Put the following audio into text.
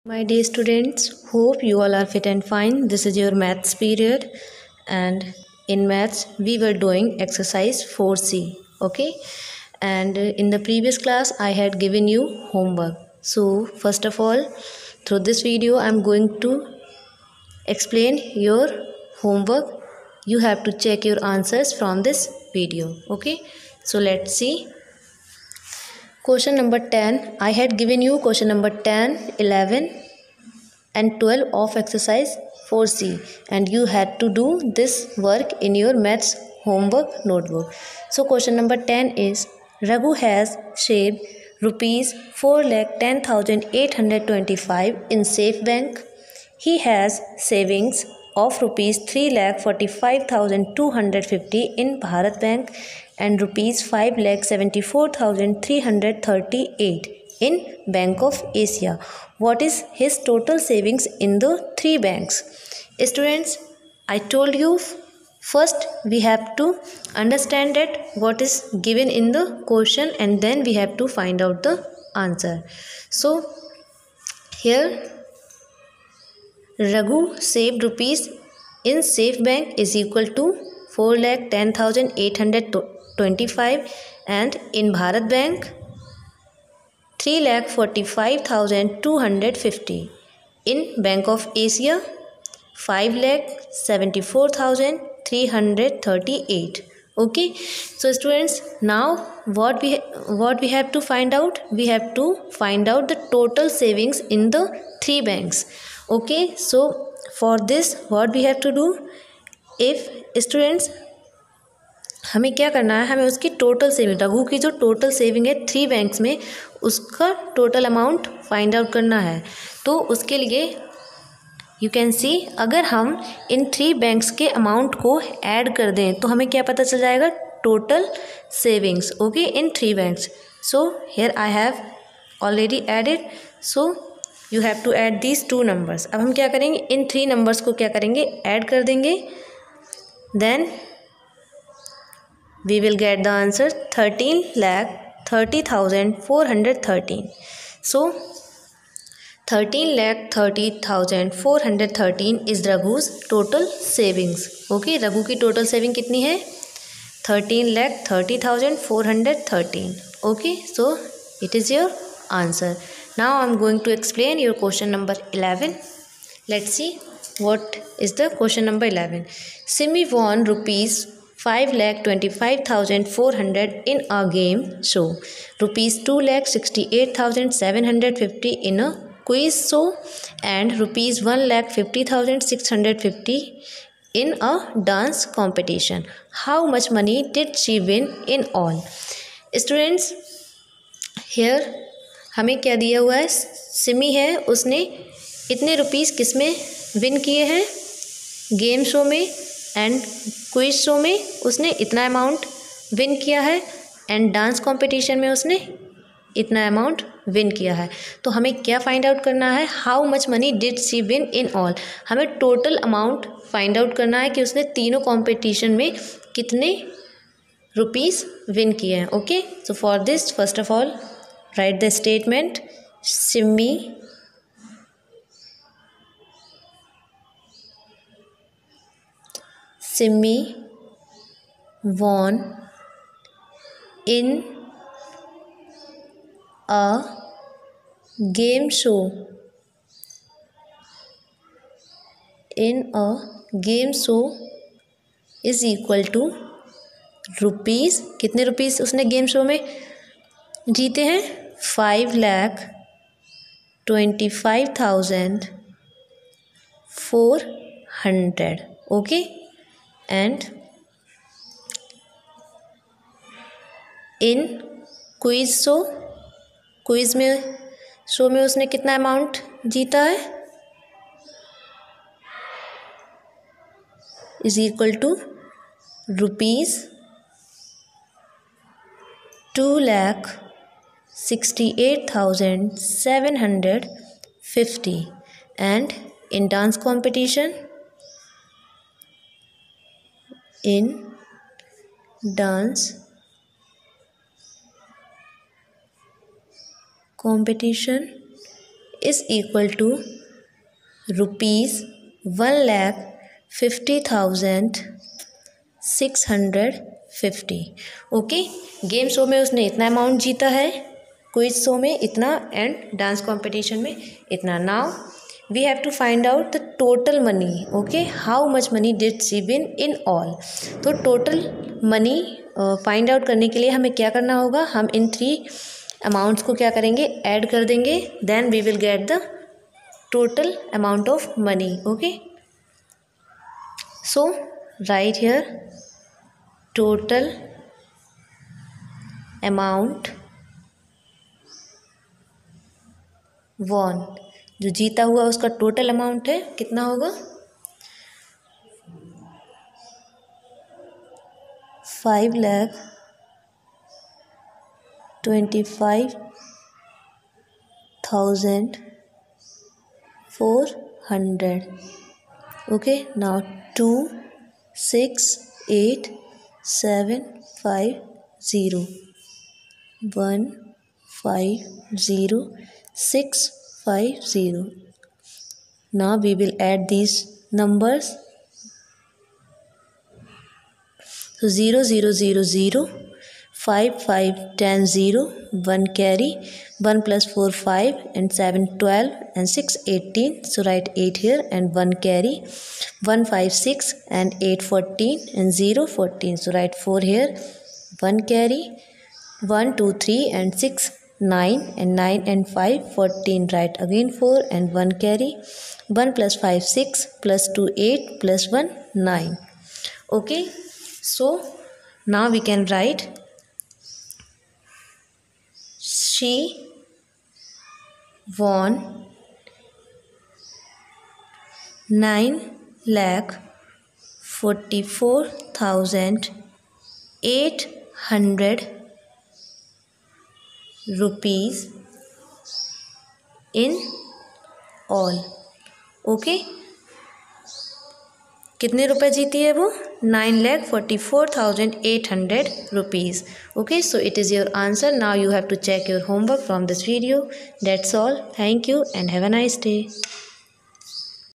My dear students, hope you all are fit and fine. This is your maths period, and in maths we were doing exercise 4C. Okay, and in the previous class I had given you homework. So first of all, through this video I am going to explain your homework. You have to check your answers from this video. Okay, so let's see. Question number 10. I had given you question number 10, 11 and 12 of exercise 4C, and you had to do this work in your maths homework notebook. So question number 10 is, Raghu has saved rupees 4,10,825 in Safe Bank. He has savings of rupees 3,45,250 in Bharat Bank and rupees 5,74,338 in Bank of Asia. What is his total savings in the three banks? Students, I told you first we have to understand that what is given in the question, and then we have to find out the answer. So here Raghu saved rupees in Safe Bank is equal to 4,10,825, and in Bharat Bank 3,45,250, in Bank of Asia 5,74,338. Okay, so students, now what we have to find out? We have to find out the total savings in the three banks. Okay, so for this what we have to do? If students, हमें क्या करना है, हमें उसकी total saving, Raghu की जो total saving है three banks में, उसका टोटल अमाउंट फाइंड आउट करना है. तो उसके लिए यू कैन सी, अगर हम इन थ्री बैंक्स के अमाउंट को ऐड कर दें तो हमें क्या पता चल जाएगा? Total savings. Okay, in three banks. So here I have already added, so you have to add these two numbers. अब हम क्या करेंगे? इन थ्री नंबर्स को क्या करेंगे? ऐड कर देंगे. Then we will get the answer 13,30,413. So 13,30,413 is Raghu's total savings. Okay, Raghu की टोटल सेविंग कितनी है? 13,30,413. Okay, so it is your answer. Now I am going to explain your question number 11. Let's see what is the question number 11. Simi won rupees 5,25,400 in a game show, rupees 2,68,750 in a quiz show, and rupees 1,50,650 in a dance competition. How much money did she win in all? Students, here हमें क्या दिया हुआ है? सिमी है, उसने इतने rupees किस में विन किए हैं? गेम शो में एंड क्विज शो में उसने इतना अमाउंट विन किया है, एंड डांस कंपटीशन में उसने इतना अमाउंट विन किया है. तो हमें क्या फाइंड आउट करना है? How much money did she win in all. हमें टोटल अमाउंट फाइंड आउट करना है कि उसने तीनों कंपटीशन में कितने रुपीस विन किए हैं. Okay, so for this first of all right the statement. Simi won in a game show. In a game show is equal to rupees. कितने रुपीस उसने गेम शो में जीते हैं? 5,25,400. Okay, and in quiz show, quiz में show में उसने कितना amount जीता है? Is equal to rupees 2,68,750. And in dance competition, in dance competition is equal to ₹1,50,650. Okay, game show में उसने इतना अमाउंट जीता है, क्विज शो में इतना एंड डांस कंपटीशन में इतना. Now we have to find out the total money. Okay, how much money did she win in all. तो टोटल मनी फाइंड आउट करने के लिए हमें क्या करना होगा, हम इन 3 अमाउंट्स को क्या करेंगे, ऐड कर देंगे. Then we will get the total amount of money. Okay, so write here total amount won. जो जीता हुआ उसका टोटल अमाउंट है कितना होगा, 5,25,400. Okay, now 268,750 150,650. Now we will add these numbers. So 0 0 0 0 5 5 10 0 1 carry 1 plus 4 5 and 7 12 and 6 18. So write 8 here and 1 carry 1 5 6 and 8 14 and 0 14. So write 4 here, 1 carry 1 2 3 and 6 9 and 9 and 5 14. Write again 4 and 1 carry 1 plus 5 6 plus 2 8 plus 1 9. Okay, so now we can write she won 9,44,800 rupees in all. Okay, कितने रुपए जीती है वो, 9,44,800 rupees. Okay, so it is your answer. Now you have to check your homework from this video. That's all. Thank you and have a nice day.